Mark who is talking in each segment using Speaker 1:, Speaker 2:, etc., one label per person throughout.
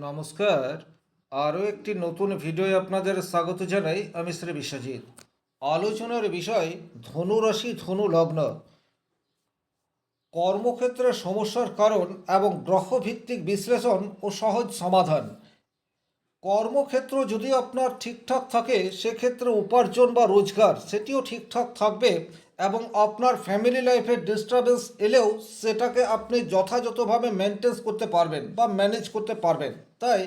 Speaker 1: নমস্কার। আরও একটি নতুন ভিডিওয় আপনাদের স্বাগত জানাই। আমি শ্রী বিশ্বজিৎ। আলোচনার বিষয় ধনুরাশি ধনু লগ্ন, কর্মক্ষেত্রে সমস্যার কারণ এবং গ্রহভিত্তিক বিশ্লেষণ ও সহজ সমাধান। কর্মক্ষেত্র যদি আপনার ঠিকঠাক থাকে সেক্ষেত্রে উপার্জন বা রোজগার সেটিও ঠিকঠাক থাকবে এবং আপনার ফ্যামিলি লাইফের ডিস্টারবেন্স এলেও সেটাকে আপনি যথাযথভাবে মেনটেন করতে পারবেন বা ম্যানেজ করতে পারবেন। তাই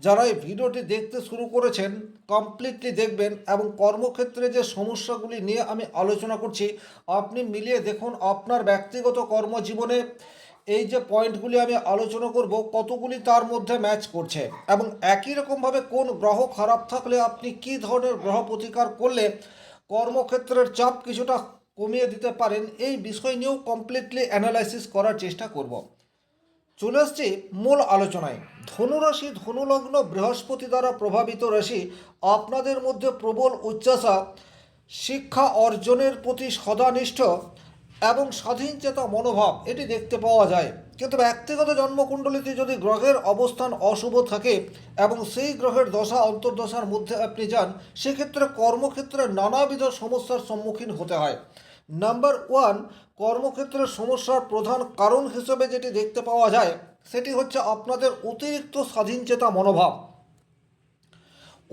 Speaker 1: যারা এই ভিডিওটি দেখতে শুরু করেছেন কমপ্লিটলি দেখবেন এবং কর্মক্ষেত্রে যে সমস্যাগুলি নিয়ে আমি আলোচনা করছি আপনি মিলিয়ে দেখুন আপনার ব্যক্তিগত কর্মজীবনে এই যে পয়েন্টগুলি আমি আলোচনা করব কতগুলি তার মধ্যে ম্যাচ করছে এবং একই রকমভাবে কোন গ্রহ খারাপ থাকলে আপনি কী ধরনের গ্রহ প্রতিকার করলে কর্মক্ষেত্রের চাপ কিছুটা কমিয়ে দিতে পারেন এই বিষয় নিয়েও কমপ্লিটলি অ্যানালাইসিস করার চেষ্টা করব। চলে আসছি মূল আলোচনায়। ধনুরাশি ধনুলগ্ন বৃহস্পতি দ্বারা প্রভাবিত রাশি। আপনাদের মধ্যে প্রবল উচ্চাসা, শিক্ষা অর্জনের প্রতি সদানিষ্ঠ এবং স্বাধীনচেতা মনোভাব এটি দেখতে পাওয়া যায়। কিন্তু ব্যক্তিগত জন্মকুণ্ডলিতে যদি গ্রহের অবস্থান অশুভ থাকে এবং সেই গ্রহের দশা অন্তর্দশার মধ্যে আপনি যান সেক্ষেত্রে কর্মক্ষেত্রে নানাবিধ সমস্যার সম্মুখীন হতে হয়। নাম্বার ওয়ান, কর্মক্ষেত্রের সমস্যার প্রধান কারণ হিসেবে যেটি দেখতে পাওয়া যায় সেটি হচ্ছে আপনাদের অতিরিক্ত স্বাধীনচেতা মনোভাব।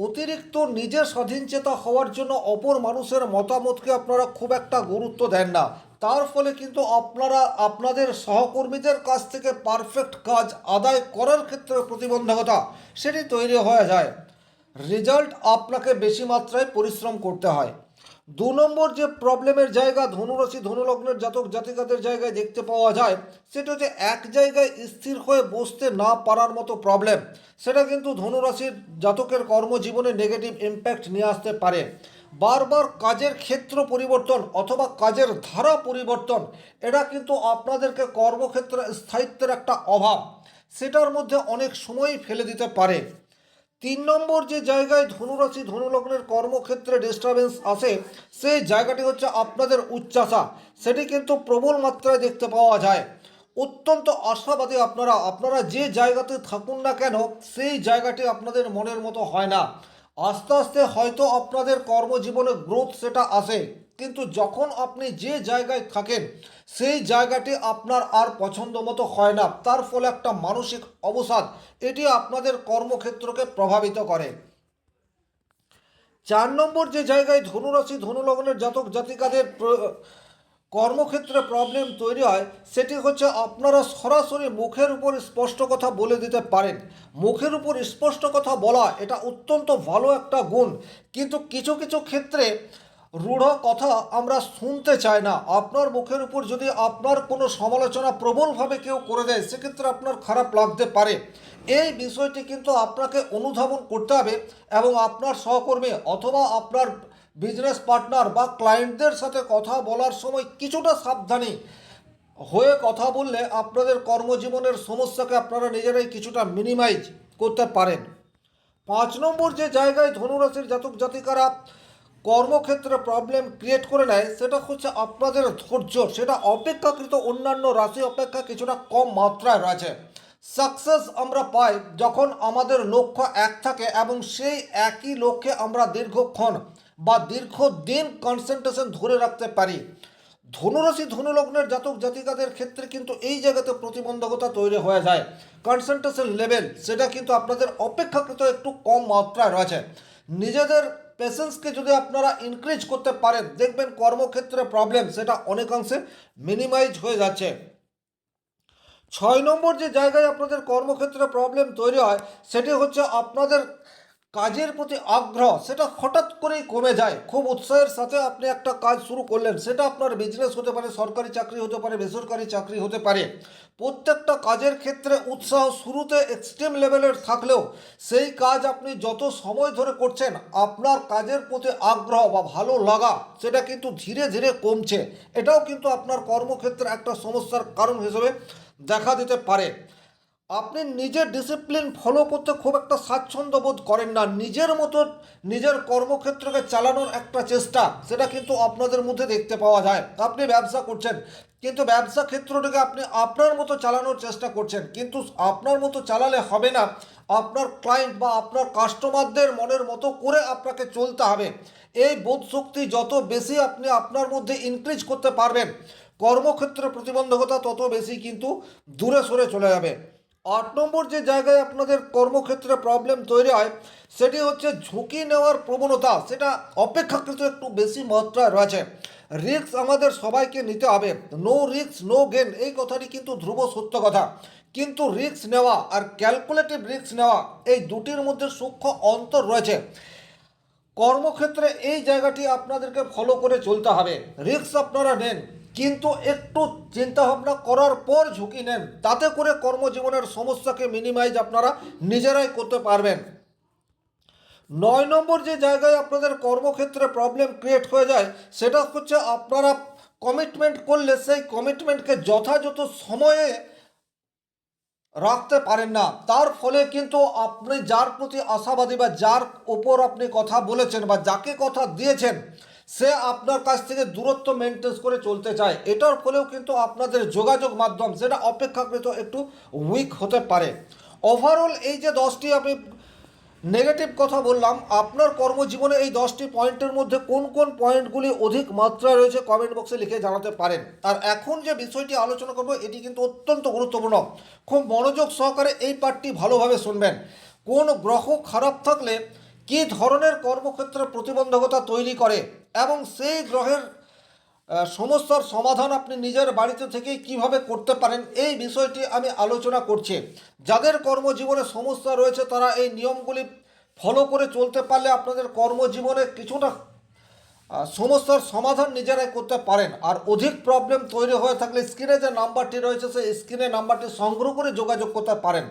Speaker 1: অতিরিক্ত নিজের স্বাধীনচেতা হওয়ার জন্য অপর মানুষের মতামতকে আপনারা খুব একটা গুরুত্ব দেন না। তার ফলে কিন্তু আপনারা আপনাদের সহকর্মীদের কাছ থেকে পারফেক্ট কাজ আদায় করার ক্ষেত্রে প্রতিবন্ধকতা সেটি তৈরি হয়ে যায়। রেজাল্ট আপনাকে বেশি মাত্রায় পরিশ্রম করতে হয়। দু নম্বর যে প্রবলেমের জায়গা ধনুরাশি ধনুলগ্নের জাতক জাতিকাদের জায়গায় দেখতে পাওয়া যায় সেটা হচ্ছে এক জায়গায় স্থির হয়ে বসতে না পারার মতো প্রবলেম। সেটা কিন্তু ধনুরাশির জাতকের কর্মজীবনে নেগেটিভ ইম্প্যাক্ট নিয়ে আসতে পারে। বারবার কাজের ক্ষেত্র পরিবর্তন অথবা কাজের ধারা পরিবর্তন এটা কিন্তু আপনাদেরকে কর্মক্ষেত্রে স্থায়িত্বের একটা অভাব সেটার মধ্যে অনেক সময়ই ফেলে দিতে পারে। তিন নম্বর যে জায়গায় ধনুরাশি ধনুলগ্নের কর্মক্ষেত্রে ডিস্টারবেন্স আসে সেই জায়গাটি হচ্ছে আপনাদের উচ্চাসা। সেটি কিন্তু প্রবল মাত্রায় দেখতে পাওয়া যায়। অত্যন্ত আশাবাদী আপনারা আপনারা যে জায়গাতে থাকুন না কেন সেই জায়গাটি আপনাদের মনের মতো হয় না। আস্তে আস্তে হয়তো আপনাদের কর্মজীবনে গ্রোথ সেটা আসে, কিন্তু যখন আপনি যে জায়গায় থাকেন সেই জায়গাটি আপনার আর পছন্দ মতো হয় না, তার ফলে একটা মানসিক অবসাদ এটি আপনাদের কর্মক্ষেত্রকে প্রভাবিত করে। চার নম্বর যে জায়গায় ধনুরাশি ধনুলগ্নের জাতক জাতিকাদের কর্মক্ষেত্রে প্রবলেম তৈরি হয় সেটি হচ্ছে আপনারা সরাসরি মুখের উপর স্পষ্ট কথা বলে দিতে পারেন। মুখের উপর স্পষ্ট কথা বলা এটা অত্যন্ত ভালো একটা গুণ, কিন্তু কিছু কিছু ক্ষেত্রে রূঢ় কথা আমরা শুনতে চাই না। আপনার মুখের উপর যদি আপনার কোনো সমালোচনা প্রবলভাবে কেউ করে দেয় সেক্ষেত্রে আপনার খারাপ লাগতে পারে। এই বিষয়টি কিন্তু আপনাকে অনুধাবন করতে হবে এবং আপনার সহকর্মী অথবা আপনার বিজনেস পার্টনার বা ক্লায়েন্টদের সাথে কথা বলার সময় কিছুটা সাবধানী হয়ে কথা বললে আপনাদের কর্মজীবনের সমস্যাকে আপনারা নিজেরাই কিছুটা মিনিমাইজ করতে পারেন। পাঁচ নম্বর যে জায়গায় ধনুরাশির জাতক জাতিকারা কর্মক্ষেত্রে প্রবলেম ক্রিয়েট করে নেয় সেটা হচ্ছে আপনাদের ধৈর্য। সেটা অপেক্ষাকৃত অন্যান্য রাশি অপেক্ষা কিছুটা কম মাত্রায় রয়েছে। সাকসেস আমরা পাই যখন আমাদের লক্ষ্য এক থাকে এবং সেই একই লক্ষ্যে আমরা দীর্ঘক্ষণ বা দীর্ঘদিন কনসেন্ট্রেশন ধরে রাখতে পারি। ধনুরাশি ধনুলগ্নের জাতক জাতিকাদের ক্ষেত্রে কিন্তু এই জায়গাতে প্রতিবন্ধকতা তৈরি হয়ে যায়। কনসেন্ট্রেশন লেভেল সেটা কিন্তু আপনাদের অপেক্ষাকৃত একটু কম মাত্রায় রয়েছে। নিজেদের পেশেন্সকে যদি আপনারা ইনক্রিজ করতে পারেন দেখবেন কর্মক্ষেত্রে প্রবলেম সেটা অনেকাংশে মিনিমাইজ হয়ে যাচ্ছে। ছয় নম্বর যে জায়গায় আপনাদের কর্মক্ষেত্রে প্রবলেম তৈরি হয় সেটি হচ্ছে আপনাদের কাজের প্রতি আগ্রহ সেটা হঠাৎ করেই কমে যায়। খুব উৎসাহের সাথে আপনি একটা কাজ শুরু করলেন, সেটা আপনার বিজনেস হতে পারে, সরকারি চাকরি হতে পারে, বেসরকারি চাকরি হতে পারে। প্রত্যেকটা কাজের ক্ষেত্রে উৎসাহ শুরুতে এক্সট্রিম লেভেলের থাকলেও সেই কাজ আপনি যত সময় ধরে করছেন আপনার কাজের প্রতি আগ্রহ বা ভালো লাগা সেটা কিন্তু ধীরে ধীরে কমছে। এটাও কিন্তু আপনার কর্মক্ষেত্রে একটা সমস্যার কারণ হিসেবে দেখা দিতে পারে। আপনি নিজের ডিসিপ্লিন ফলো করতে খুব একটা স্বাচ্ছন্দ্য বোধ করেন না। নিজের মতো নিজের কর্মক্ষেত্রকে চালানোর একটা চেষ্টা সেটা কিন্তু আপনাদের মধ্যে দেখতে পাওয়া যায়। আপনি ব্যবসা করছেন কিন্তু ব্যবসা ক্ষেত্রটাকে আপনি আপনার মতো চালানোর চেষ্টা করছেন, কিন্তু আপনার মতো চালালে হবে না। আপনার ক্লায়েন্ট বা আপনার কাস্টমারদের মনের মতো করে আপনাকে চলতে হবে। এই বোধ শক্তি যত বেশি আপনি আপনার মধ্যে ইনক্রিজ করতে পারবেন, কর্মক্ষেত্রে প্রতিবন্ধকতা তত বেশি কিন্তু দূরে সরে চলে যাবে। 8 নম্বর যে জায়গায় আপনাদের কর্মক্ষেত্রে প্রবলেম তৈরি হয় সেটি হচ্ছে ঝুঁকি নেওয়ার প্রবণতা, সেটা অপেক্ষাকৃত একটু বেশি মাত্রায় রয়েছে। রিস্ক আমাদের সবাইকে নিতে হবে, নো রিস্ক নো গেন, এই কথাটি কিন্তু ধ্রুব সত্য কথা। কিন্তু রিস্ক নেওয়া আর ক্যালকুলেটিভ রিস্ক নেওয়া এই দুটির মধ্যে সূক্ষ্ম অন্তর রয়েছে। কর্মক্ষেত্রে এই জায়গাটি আপনাদেরকে ফলো করে চলতে হবে। রিস্ক আপনারা নেন, কিন্তু একটু চিন্তাভাবনা করার পর ঝুঁকি নেন, তাতে করে কর্মজীবনের সমস্যাকে মিনিমাইজ আপনারা নিজেরাই করতে পারবেন। 9 নম্বর যে জায়গায় আপনাদের কর্মক্ষেত্রে প্রবলেম ক্রিয়েট হয়ে যায় সেটা হচ্ছে আপনারা কমিটমেন্ট করলে সেই কমিটমেন্টকে যথাযথ সময়ে রাখতে পারেন না। তার ফলে কিন্তু আপনি যার প্রতি আশাবাদী বা যার ওপর আপনি কথা বলেছেন বা যাকে কথা দিয়েছেন সে আপনার কাছ থেকে দূরত্ব মেনটেন করে চলতে চায়। এটার ফলেও কিন্তু আপনাদের যোগাযোগ মাধ্যম সেটা অপেক্ষাকৃত একটু উইক হতে পারে। ওভারঅল এই যে 10টি আমি নেগেটিভ কথা বললাম, আপনার কর্মজীবনে এই 10টি পয়েন্টের মধ্যে কোন কোন পয়েন্টগুলি অধিক মাত্রায় রয়েছে কমেন্ট বক্সে লিখে জানাতে পারেন। আর এখন যে বিষয়টি আলোচনা করব এটি কিন্তু অত্যন্ত গুরুত্বপূর্ণ, খুব মনোযোগ সহকারে এই পার্টটি ভালোভাবে শুনবেন। কোন গ্রহ খারাপ থাকলে কী ধরনের কর্মক্ষেত্রে প্রতিবন্ধকতা তৈরি করে এবং সেই গ্রহের সমস্যার সমাধান আপনি নিজের বাড়িতে থেকেই কিভাবে করতে পারেন এই বিষয়টি আমি আলোচনা করছি। যাদের কর্মজীবনে সমস্যা রয়েছে তারা এই নিয়মগুলি ফলো করে চলতে পারলে আপনাদের কর্মজীবনে কিছুটা সমস্যার সমাধান নিজেরাই করতে পারেন। আর অধিক প্রবলেম তৈরি হয়ে থাকলে স্ক্রিনে যে নাম্বারটি রয়েছে সেই স্ক্রিনে নাম্বারটি সংগ্রহ করে যোগাযোগ করতে পারেন।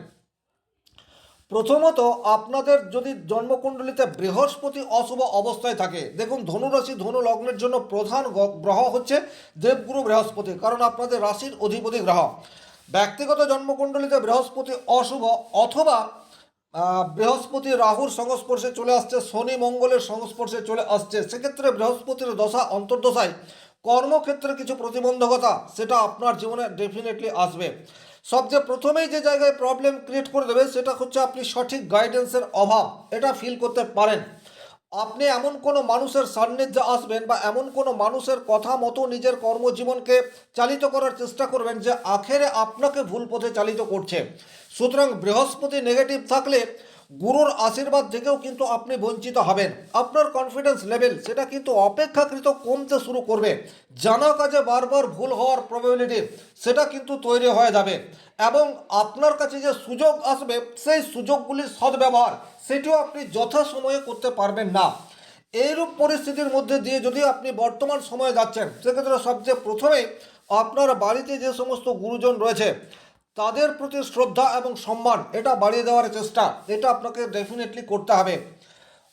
Speaker 1: প্রথমত, আপনাদের যদি জন্মকুণ্ডলিতে বৃহস্পতি অশুভ অবস্থায় থাকে, দেখুন ধনুরাশি ধনু লগ্নের জন্য প্রধান গ্রহ হচ্ছে দেবগুরু বৃহস্পতি, কারণ আপনাদের রাশির অধিপতি গ্রহ। ব্যক্তিগত জন্মকুণ্ডলিতে বৃহস্পতি অশুভ অথবা বৃহস্পতি রাহুর সংস্পর্শে চলে আসছে, শনি মঙ্গলের সংস্পর্শে চলে আসছে, সেক্ষেত্রে বৃহস্পতির দশা অন্তর্দশায় কর্মক্ষেত্রে কিছু প্রতিবন্ধকতা সেটা আপনার জীবনে ডেফিনেটলি আসবে। সবচেয়ে প্রথমেই যে জায়গায় প্রবলেম ক্রিয়েট করে দেবে সেটা হচ্ছে আপনি সঠিক গাইডেন্সের অভাব, এটা ফিল করতে পারেন। আপনি এমন কোনো মানুষের সান্নিধ্যে আসবেন বা এমন কোনো মানুষের কথা মতো নিজের কর্মজীবনকে চালিত করার চেষ্টা করবেন যে আখেরে আপনাকে ভুল পথে চালিত করছে। সুতরাং বৃহস্পতি নেগেটিভ থাকলে গুরুর আশীর্বাদ থেকেও কিন্তু আপনি বঞ্চিত হবেন। আপনার কনফিডেন্স লেভেল সেটা কিন্তু অপেক্ষাকৃত কমতে শুরু করবে। জানা কাজে বারবার ভুল হওয়ার প্রবাবিলিটি সেটা কিন্তু তৈরি হয়ে যাবে এবং আপনার কাছে যে সুযোগ আসবে সেই সুযোগগুলির সদ্ব্যবহার সেটিও আপনি যথাসময়ে করতে পারবেন না। এইরূপ পরিস্থিতির মধ্যে দিয়ে যদি আপনি বর্তমান সময়ে যাচ্ছেন সেক্ষেত্রে সবচেয়ে প্রথমে আপনার বাড়িতে যে সমস্ত গুরুজন রয়েছে তাদের প্রতি শ্রদ্ধা এবং সম্মান এটা বাড়িয়ে দেওয়ার চেষ্টা এটা আপনাকে ডেফিনেটলি করতে হবে।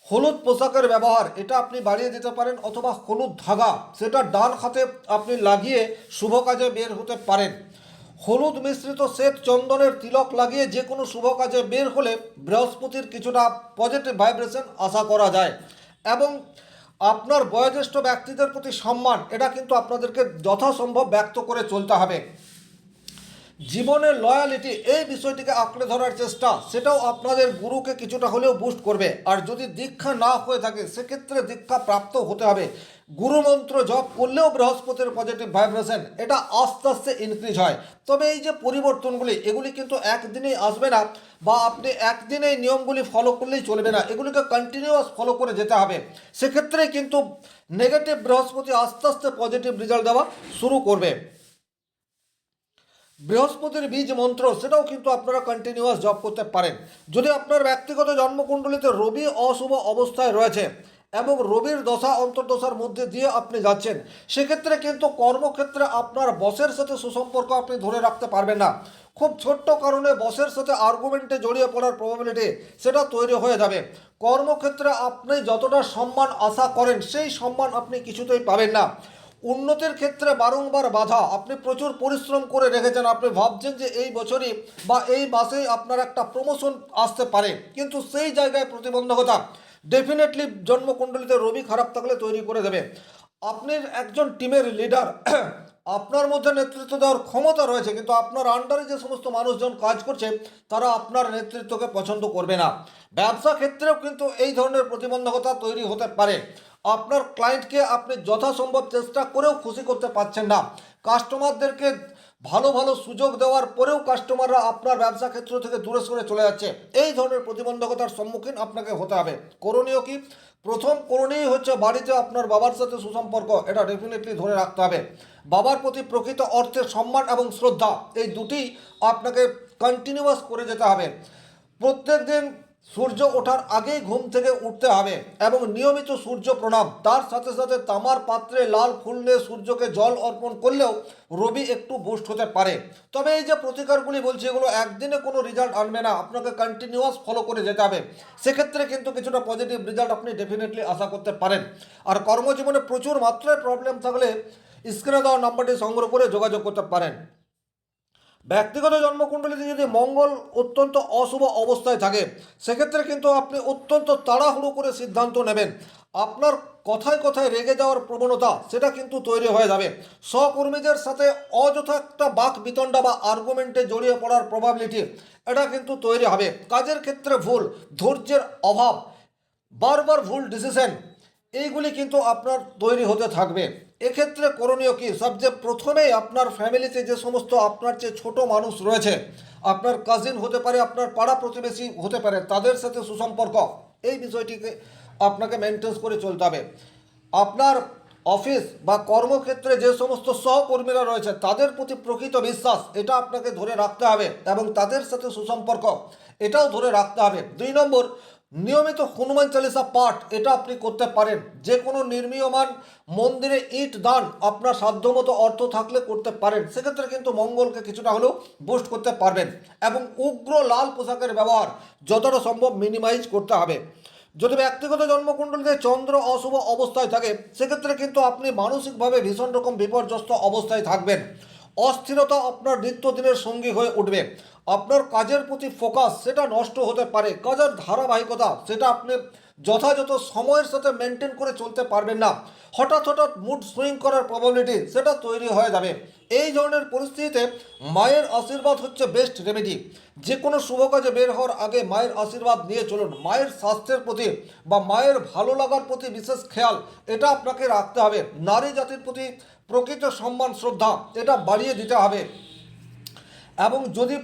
Speaker 1: হলুদ পোশাকের ব্যবহার এটা আপনি বাড়িয়ে দিতে পারেন, অথবা হলুদ ধাগা সেটা ডান হাতে আপনি লাগিয়ে শুভ কাজে বের হতে পারেন। হলুদ মিশ্রিত শ্বেত চন্দনের তিলক লাগিয়ে যে কোনো শুভ কাজে বের হলে বৃহস্পতির কিছুটা পজিটিভ ভাইব্রেশন আশা করা যায়। এবং আপনার বয়োজ্যেষ্ঠ ব্যক্তিদের প্রতি সম্মান এটা কিন্তু আপনাদেরকে যথাসম্ভব ব্যক্ত করে চলতে হবে। জীবনের লয়ালিটি এই বিষয়টিকে আঁকড়ে ধরার চেষ্টা সেটাও আপনাদের গুরুকে কিছুটা হলেও বুস্ট করবে। আর যদি দীক্ষা না হয়ে থাকে সেক্ষেত্রে দীক্ষা প্রাপ্ত হতে হবে। গুরুমন্ত্র জপ করলেও বৃহস্পতির পজিটিভ ভাইব্রেশন এটা আস্তে আস্তে ইনক্রিজ হয়। তবে এই যে পরিবর্তনগুলি এগুলি কিন্তু একদিনেই আসবে না, বা আপনি একদিনে এই নিয়মগুলি ফলো করলেই চলবে না, এগুলিকে কন্টিনিউয়াস ফলো করে যেতে হবে। সেক্ষেত্রে কিন্তু নেগেটিভ বৃহস্পতি আস্তে আস্তে পজিটিভ রেজাল্ট দেওয়া শুরু করবে। বৃহস্পতির বীজ মন্ত্র সেটাও কিন্তু আপনারা কন্টিনিউয়াস জপ করতে পারেন। যদি আপনার ব্যক্তিগত জন্মকুণ্ডলিতে রবি অশুভ অবস্থায় রয়েছে এবং রবির দশা অন্তর্দশার মধ্যে দিয়ে আপনি যাচ্ছেন সেক্ষেত্রে কিন্তু কর্মক্ষেত্রে আপনার বসের সাথে সুসম্পর্ক আপনি ধরে রাখতে পারবেন না। খুব ছোট্ট কারণে বসের সাথে আর্গুমেন্টে জড়িয়ে পড়ার প্রবাবিলিটি সেটা তৈরি হয়ে যাবে। কর্মক্ষেত্রে আপনি যতটা সম্মান আশা করেন সেই সম্মান আপনি কিছুতেই পাবেন না। উন্নতির ক্ষেত্রে বারংবার বাধা, আপনি প্রচুর পরিশ্রম করে রেখেছেন, আপনি ভাবছেন যে এই বছরই বা এই মাসেই আপনার একটা প্রমোশন আসতে পারে, কিন্তু সেই জায়গায় প্রতিবন্ধকতা ডেফিনেটলি জন্মকুণ্ডলিতে রবি খারাপ থাকলে তৈরি করে দেবে। আপনি একজন টিমের লিডার, আপনার মধ্যে নেতৃত্ব দেওয়ার ক্ষমতা রয়েছে, কিন্তু আপনার আন্ডারে যে সমস্ত মানুষজন কাজ করছে তারা আপনার নেতৃত্বকে পছন্দ করবে না। ব্যবসা ক্ষেত্রেও কিন্তু এই ধরনের প্রতিবন্ধকতা তৈরি হতে পারে। আপনার ক্লায়েন্টকে আপনি যথাসম্ভব চেষ্টা করেও খুশি করতে পারছেন না। কাস্টমারদেরকে ভালো ভালো সুযোগ দেওয়ার পরেও কাস্টমাররা আপনার ব্যবসা ক্ষেত্র থেকে দূরে সরে চলে যাচ্ছে। এই ধরনের প্রতিবন্ধকতার সম্মুখীন আপনাকে হতে হবে। করণীয় কি? প্রথম করণীয় হচ্ছে বাড়িতে আপনার বাবার সাথে সুসম্পর্ক, এটা ডেফিনেটলি ধরে রাখতে হবে। বাবার প্রতি প্রকৃত অর্থে সম্মান এবং শ্রদ্ধা, এই দুটি আপনাকে কন্টিনিউয়াস করে যেতে হবে। প্রত্যেক দিন সূর্য ওঠার আগেই ঘুম থেকে উঠতে হবে এবং নিয়মিত সূর্য প্রণাম, তার সাথে সাথে তামার পাত্রে লাল ফুল নিয়ে সূর্যকে জল অর্পণ করলেও রবি একটু বুস্ট হতে পারে। তবে এই যে প্রতিকারগুলি বলছি, এগুলো একদিনে কোনো রেজাল্ট আনবে না, আপনাকে কন্টিনিউয়াস ফলো করে যেতে হবে। সেক্ষেত্রে কিন্তু কিছুটা পজিটিভ রেজাল্ট আপনি ডেফিনেটলি আশা করতে পারেন। আর কর্মজীবনে প্রচুর মাত্রায় প্রবলেম থাকলে স্ক্রিনে দেওয়া নাম্বারটি সংগ্রহ করে যোগাযোগ করতে পারেন। ব্যক্তিগত জন্মকুণ্ডলীতে যদি মঙ্গল অত্যন্ত অশুভ অবস্থায় থাকে, সেক্ষেত্রে কিন্তু আপনি অত্যন্ত তাড়াহুড়ো করে সিদ্ধান্ত নেবেন। আপনার কথায় কথায় রেগে যাওয়ার প্রবণতা সেটা কিন্তু তৈরি হয়ে যাবে। সহকর্মীদের সাথে অযথা একটা বাক বিতণ্ডা বা আর্গুমেন্টে জড়িয়ে পড়ার প্রবাবিলিটি এটা কিন্তু তৈরি হবে। কাজের ক্ষেত্রে ভুল, ধৈর্যের অভাব, বারবার ভুল ডিসিশন, এইগুলি কিন্তু আপনার তৈরি হতে থাকবে। এক্ষেত্রে করণীয় কি? সবচেয়ে প্রথমেই আপনার ফ্যামিলিতে যে সমস্ত আপনার যে ছোট মানুষ রয়েছে, আপনার কাজিন হতে পারে, আপনার পাড়া প্রতিবেশী হতে পারে, তাদের সাথে সুসম্পর্ক, এই বিষয়টিকে আপনাকে মেনটেন করে চলতে হবে। আপনার অফিস বা কর্মক্ষেত্রে যে সমস্ত সহকর্মীরা রয়েছে তাদের প্রতি প্রকৃত বিশ্বাস, এটা আপনাকে ধরে রাখতে হবে এবং তাদের সাথে সুসম্পর্ক এটাও ধরে রাখতে হবে। 2 নম্বর, নিয়মিত হনুমান চালিসা পাঠ এটা আপনি করতে পারেন। যে কোনো নির্মীয়মান মন্দিরে ইট দান আপনার সাধ্যমতো অর্থ থাকলে করতে পারেন। সেক্ষেত্রে কিন্তু মঙ্গলকে কিছুটা হলেও বুস্ট করতে পারবেন এবং উগ্র লাল পোশাকের ব্যবহার যতটা সম্ভব মিনিমাইজ করতে হবে। যদি ব্যক্তিগত জন্মকুণ্ডলীতে চন্দ্র অশুভ অবস্থায় থাকে, সেক্ষেত্রে কিন্তু আপনি মানসিকভাবে ভীষণ রকম বিপর্যস্ত অবস্থায় থাকবেন। অস্থিরতা আপনার নিত্যদিনের সঙ্গী হয়ে উঠবে। আপনার কাজের প্রতি ফোকাস সেটা নষ্ট হতে পারে। কাজের ধারাবাহিকতা সেটা আপনি যথাযথ সময়ের সাথে মেনটেন করে চলতে পারবেন না। হঠাৎ হঠাৎ মুড সুইং করার প্রবাবিলিটি সেটা তৈরি হয়ে যাবে। এই ধরনের পরিস্থিতিতে মায়ের আশীর্বাদ হচ্ছে বেস্ট রেমেডি। যে কোনো শুভ কাজে বের হওয়ার আগে মায়ের আশীর্বাদ নিয়ে চলুন। মায়ের স্বাস্থ্যের প্রতি বা মায়ের ভালো লাগার প্রতি বিশেষ খেয়াল এটা আপনাকে রাখতে হবে। নারী জাতির প্রতি প্রকৃত সম্মান শ্রদ্ধা এটা বাড়িয়ে দিতে হবে। এবং যদি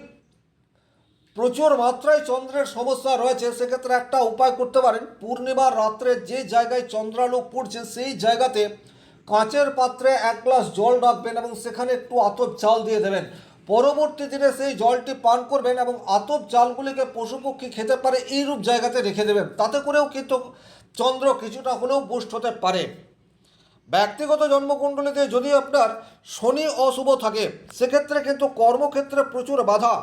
Speaker 1: প্রচুর মাত্রায় চন্দ্রের সমস্যা রয়েছে, সেক্ষেত্রে একটা উপায় করতে পারেন। পূর্ণিমার রাত্রে যে জায়গায় চন্দ্রালোক পড়ছে সেই জায়গাতে কাঁচের পাত্রে 1 গ্লাস জল রাখবেন এবং সেখানে একটু আতপ চাল দিয়ে দেবেন। পরবর্তী দিনে সেই জলটি পান করবেন এবং আতপ চালগুলিকে পশু পক্ষী খেতে পারে এইরূপ জায়গাতে রেখে দেবেন। তাতে করেও কিন্তু চন্দ্র কিছুটা হলেও বুস্ট হতে পারে। ব্যক্তিগত জন্মকুণ্ডলীতে যদি আপনার শনি অশুভ থাকে, সেক্ষেত্রে কিন্তু কর্মক্ষেত্রে প্রচুর বাধা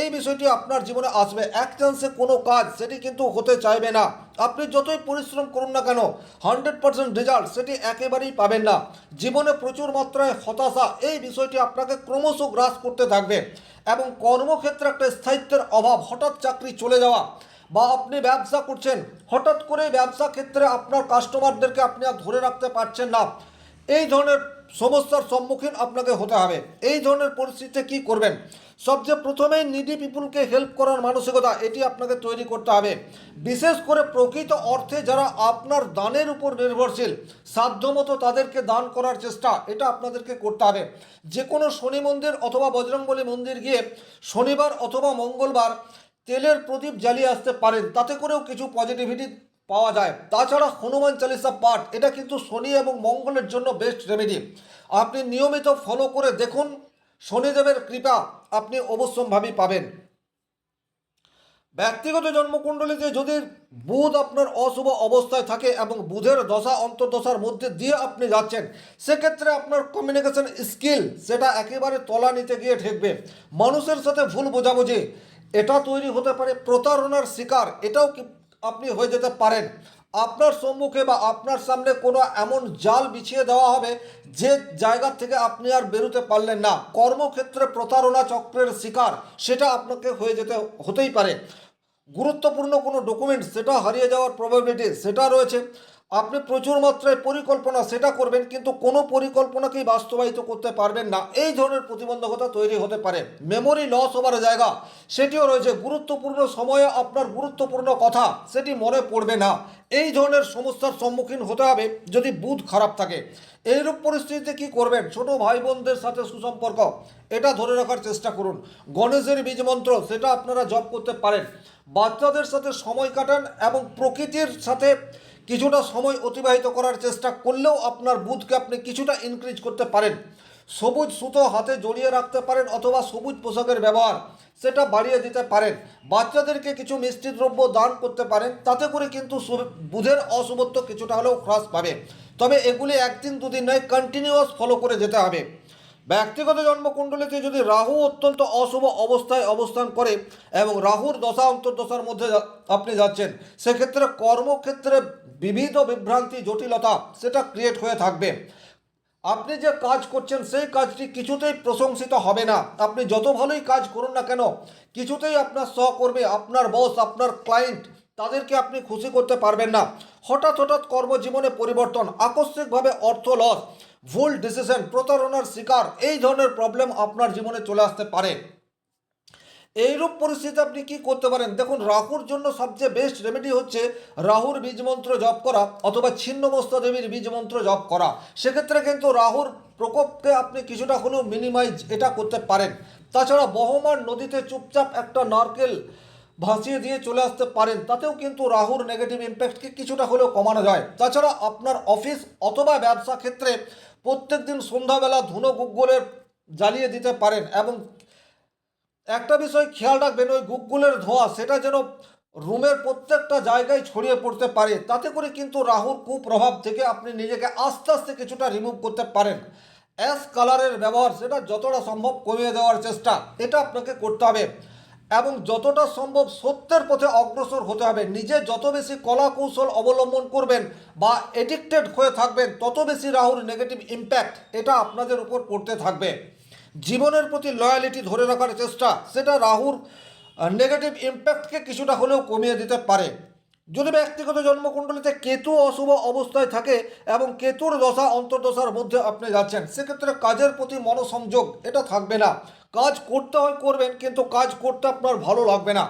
Speaker 1: এই বিষয়টি আপনার জীবনে আসবে। এক চান্সে কোনো কাজ সেটি কিন্তু হতে চাইবে না। আপনি যতই পরিশ্রম করুন না কেন 100% রেজাল্ট সেটি একেবারেই পাবেন না। জীবনে প্রচুর মাত্রায় হতাশা এই বিষয়টি আপনাকে ক্রমশ গ্রাস করতে থাকবে এবং কর্মক্ষেত্রে একটা স্থায়িত্বের অভাব, হঠাৎ চাকরি চলে যাওয়া বা আপনি ব্যবসা করছেন, হঠাৎ করে ব্যবসা ক্ষেত্রে আপনার কাস্টমারদেরকে আপনি আর ধরে রাখতে পারছেন না, এই ধরনের সমস্যার সম্মুখীন আপনাকে হতে হবে। এই ধরনের পরিস্থিতিতে কী করবেন? সবচেয়ে প্রথমেই নিডি পিপুলকে হেল্প করার মানসিকতা এটি আপনাকে তৈরি করতে হবে। বিশেষ করে প্রকৃত অর্থে যারা আপনার দানের উপর নির্ভরশীল, সাধ্যমতো তাদেরকে দান করার চেষ্টা এটা আপনাদেরকে করতে হবে। যে কোনো শনি মন্দির অথবা বজরংবলী মন্দির গিয়ে শনিবার অথবা মঙ্গলবার তেলের প্রদীপ জ্বালিয়ে আসতে পারেন, তাতে করেও কিছু পজিটিভিটি পাওয়া যায়। তাছাড়া হনুমান চালিসা পাঠ এটা কিন্তু শনি এবং মঙ্গলের জন্য বেস্ট রেমেডি। আপনি নিয়মিত ফলো করে দেখুন, শনিদেবের কৃপা আপনি অবশ্যম্ভাবী পাবেন। ব্যক্তিগত জন্মকুণ্ডলীতে যদি বুধ আপনার অশুভ অবস্থায় থাকে এবং বুধের দশা অন্তর্দশার মধ্যে দিয়ে আপনি যাচ্ছেন, সেক্ষেত্রে আপনার কমিউনিকেশন স্কিল সেটা একেবারে তলানিতে গিয়ে ঠেকবে। মানুষের সাথে ভুল বোঝাবুঝি এটা তৈরি হতে পারে। প্রতারণার শিকার এটাও আপনি হয়ে যেতে পারেন। আপনার সম্মুখে বা আপনার সামনে কোনো এমন জাল বিছিয়ে দেওয়া হবে যে জায়গা থেকে আপনি আর বেরোতে পারলেন না। কর্মক্ষেত্রে প্রতারণা চক্রের শিকার সেটা আপনাকে হতেই পারে। গুরুত্বপূর্ণ কোনো ডকুমেন্ট সেটা হারিয়ে যাওয়ার প্রবাবিলিটি সেটা রয়েছে। আপনি প্রচুর মাত্রায় পরিকল্পনা সেটা করবেন, কিন্তু কোনো পরিকল্পনাকেই বাস্তবায়িত করতে পারবেন না, এই ধরনের প্রতিবন্ধকতা তৈরি হতে পারে। মেমোরি লস হবার জায়গা সেটিও রয়েছে। গুরুত্বপূর্ণ সময়ে আপনার গুরুত্বপূর্ণ কথা সেটি মনে পড়বে না, এই ধরনের সমস্যার সম্মুখীন হতে হবে যদি বুধ খারাপ থাকে। এইরূপ পরিস্থিতিতে কি করবেন? ছোট ভাই বোনদের সাথে সুসম্পর্ক এটা ধরে রাখার চেষ্টা করুন। গণেশের বীজ মন্ত্র সেটা আপনারা জপ করতে পারেন। বাচ্চাদের সাথে সময় কাটান এবং প্রকৃতির সাথে কিছুটা সময় অতিবাহিত করার চেষ্টা করলেও আপনার বুধকে আপনি কিছুটা ইনক্রিজ করতে পারেন। সবুজ সুতো হাতে জড়িয়ে রাখতে পারেন অথবা সবুজ পোশাকের ব্যবহার সেটা বাড়িয়ে দিতে পারেন। বাচ্চাদেরকে কিছু মিষ্টি দ্রব্য দান করতে পারেন, তাতে করে কিন্তু বুধের অশুভত্ব কিছুটা হলেও হ্রাস পাবে। তবে এগুলি একদিন দুদিন নয়, কন্টিনিউয়াস ফলো করে যেতে হবে। ব্যক্তিগত জন্মকুণ্ডলিতে যদি রাহু অত্যন্ত অশুভ অবস্থায় অবস্থান করে এবং রাহুর দশা অন্তর্দশার মধ্যে আপনি যাচ্ছেন, সেক্ষেত্রে কর্মক্ষেত্রে বিবিধ বিভ্রান্তি জটিলতা সেটা ক্রিয়েট হয়ে থাকবে। আপনি যে কাজ করছেন সেই কাজটি কিছুতেই প্রশংসিত হবে না। আপনি যত ভালোই কাজ করুন না কেন, কিছুতেই আপনার সহকর্মী, আপনার বস, আপনার ক্লায়েন্ট, তাদেরকে আপনি খুশি করতে পারবেন না। হঠাৎ হঠাৎ কর্মজীবনে পরিবর্তন, আকস্মিকভাবে অর্থ লস, ভুল ডিসিশন, প্রতারণার শিকার, এই ধরনের প্রবলেম আপনার জীবনে চলে আসতে পারে। এইরূপ পরিস্থিতিতে আপনি কি করতে পারেন? দেখুন, রাহুর জন্য সবচেয়ে বেস্ট রেমেডি হচ্ছে রাহুর বীজ মন্ত্র জপ করা অথবা ছিন্নমস্তা দেবীর বীজ মন্ত্র জপ করা। সেক্ষেত্রে কিন্তু রাহুর প্রকোপকে আপনি কিছুটা হলেও মিনিমাইজ এটা করতে পারেন। তাছাড়া বহমান নদীতে চুপচাপ একটা নারকেল ভাসিয়ে দিয়ে চলে আসতে পারেন, তাতেও কিন্তু রাহুর নেগেটিভ ইম্প্যাক্টকে কিছুটা হলেও কমানো যায়। তাছাড়া আপনার অফিস অথবা ব্যবসা ক্ষেত্রে প্রত্যেক দিন সন্ধ্যাবেলা ধুনো গুগ্গলের জ্বালিয়ে দিতে পারেন এবং একটা বিষয় খেয়াল রাখবেন, ওই গুগলের ধোঁয়া সেটা যেন রুমের প্রত্যেকটা জায়গায় ছড়িয়ে পড়তে পারে, তাতে করে কিন্তু রাহুর কুপ্রভাব থেকে আপনি নিজেকে আস্তে আস্তে কিছুটা রিমুভ করতে পারেন। অ্যাশ কালারের ব্যবহার সেটা যতটা সম্ভব কমিয়ে দেওয়ার চেষ্টা এটা আপনাকে করতে হবে এবং যতটা সম্ভব সত্যের পথে অগ্রসর হতে হবে। নিজে যত বেশি কলা কৌশল অবলম্বন করবেন বা এডিক্টেড হয়ে থাকবেন, তত বেশি রাহুর নেগেটিভ ইম্প্যাক্ট এটা আপনাদের উপর পড়তে থাকবে। জীবনের প্রতি লয়ালিটি ধরে রাখার চেষ্টা সেটা রাহুর নেগেটিভ ইম্প্যাক্টকে কিছুটা হলেও কমিয়ে দিতে পারে। যদি ব্যক্তিগত জন্মকুণ্ডলিতে কেতু অশুভ অবস্থায় থাকে এবং কেতুর দশা অন্তর্দশার মধ্যে আপনি যাচ্ছেন, সেক্ষেত্রে কাজের প্রতি মনোসংযোগ এটা থাকবে না। কাজ করতে হয় করবেন, কিন্তু কাজ করতে আপনার ভালো লাগবে না।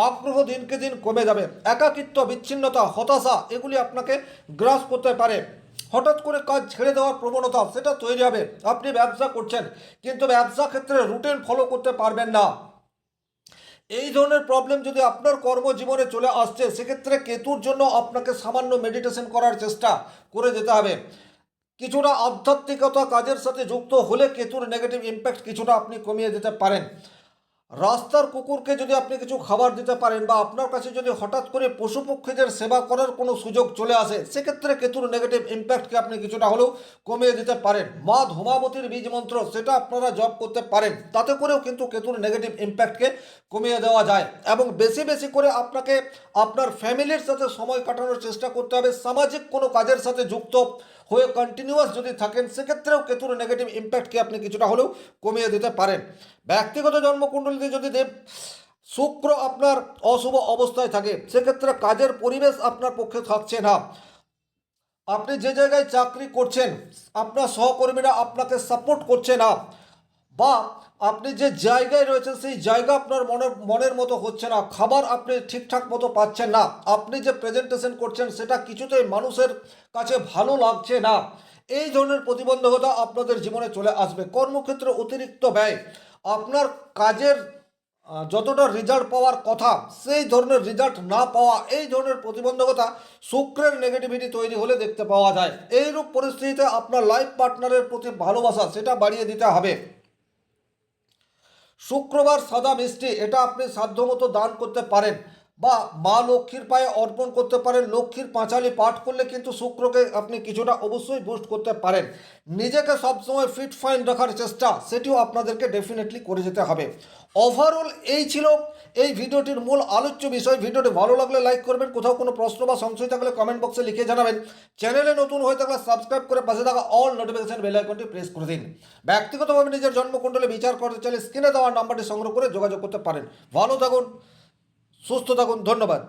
Speaker 1: আগ্রহ দিনকে দিন কমে যাবে। একাকিত্ব, বিচ্ছিন্নতা, হতাশা এগুলি আপনাকে গ্রাস করতে পারে। হঠাৎ করে কাজ ছেড়ে দেওয়ার প্রবণতা সেটা তৈরি হবে। আপনি ব্যবসা করছেন কিন্তু ব্যবসা ক্ষেত্রে রুটিন ফলো করতে পারবেন না। এই ধরনের প্রবলেম যদি আপনার কর্মজীবনে চলে আসছে, সেক্ষেত্রে কেতুর জন্য আপনাকে সামান্য মেডিটেশন করার চেষ্টা করে যেতে হবে। কিছুটা আধ্যাত্মিকতা কাজের সাথে যুক্ত হলে কেতুর নেগেটিভ ইম্প্যাক্ট কিছুটা আপনি কমিয়ে দিতে পারেন। রাস্তার কুকুরকে যদি আপনি কিছু খাবার দিতে পারেন বা আপনার কাছে যদি হঠাৎ করে পশু পক্ষীদের সেবা করার কোনো সুযোগ চলে আসে, সেক্ষেত্রে কেতুর নেগেটিভ ইম্প্যাক্টকে আপনি কিছুটা হলেও কমিয়ে দিতে পারেন। মা ধূমাবতীর বীজ মন্ত্র সেটা আপনারা জপ করতে পারেন, তাতে করেও কিন্তু কেতুর নেগেটিভ ইম্প্যাক্টকে কমিয়ে দেওয়া যায়। এবং বেশি বেশি করে আপনাকে আপনার ফ্যামিলির সাথে সময় কাটানোর চেষ্টা করতে হবে। সামাজিক কোনো কাজের সাথে যুক্ত হয়ে কন্টিনিউয়াস যদি থাকেন, সেক্ষেত্রেও কেতুর নেগেটিভ ইম্প্যাক্টকে আপনি কিছুটা হলেও কমিয়ে দিতে পারেন। ব্যক্তিগত জন্মকুণ্ডলিতে যদি শুক্র আপনার অশুভ অবস্থায় থাকে, সেক্ষেত্রে কাজের পরিবেশ আপনার পক্ষে থাকছে না। আপনি যে জায়গায় চাকরি করছেন আপনার সহকর্মীরা আপনাকে সাপোর্ট করছে না, বা আপনি যে জায়গায় রয়েছেন সেই জায়গা আপনার মনের মতো হচ্ছে না, খাবার আপনি ঠিকঠাক মতো পাচ্ছেন না, আপনি যে প্রেজেন্টেশন করছেন সেটা কিছুতেই মানুষের কাছে ভালো লাগছে না, এই ধরনের প্রতিবন্ধকতা আপনাদের জীবনে চলে আসবে। কর্মক্ষেত্রে অতিরিক্ত ব্যয়, আপনার কাজের যতটা রেজাল্ট পাওয়ার কথা সেই ধরনের রেজাল্ট না পাওয়া, এই ধরনের প্রতিবন্ধকতা শুক্রের নেগেটিভিটি তৈরি হলে দেখতে পাওয়া যায়। এইরূপ পরিস্থিতিতে আপনার লাইফ পার্টনারের প্রতি ভালোবাসা সেটা বাড়িয়ে দিতে হবে। শুক্রবার সাদা মিষ্টি এটা আপনি সাধ্যমতো দান করতে পারেন বা মা লক্ষ্মীর পায়ে অর্পণ করতে পারেন। লক্ষ্মীর পাঁচালি পাঠ করলে কিন্তু শুক্রকে আপনি কিছুটা অবশ্যই বুস্ট করতে পারেন। নিজেকে সবসময় ফিট ফাইন রাখার চেষ্টা সেটিও আপনাদেরকে ডেফিনেটলি করে যেতে হবে। ওভারঅল এই ছিল এই ভিডিওটির মূল আলোচ্য বিষয়। ভিডিওটি ভালো লাগলে লাইক করবেন, কোথাও কোনো প্রশ্ন বা সংশয় থাকলে কমেন্ট বক্সে লিখে জানাবেন। চ্যানেলে নতুন হয়ে থাকলে সাবস্ক্রাইব করে পাশে থাকা অল নোটিফিকেশন বেল আইকনটি প্রেস করে দিন। ব্যক্তিগতভাবে নিজের জন্মকুণ্ডলে বিচার করতে চাইলে স্ক্রিনে দেওয়া নাম্বারটি সংগ্রহ করে যোগাযোগ করতে পারেন। ভালো থাকুন, সুস্থ থাকুন, ধন্যবাদ।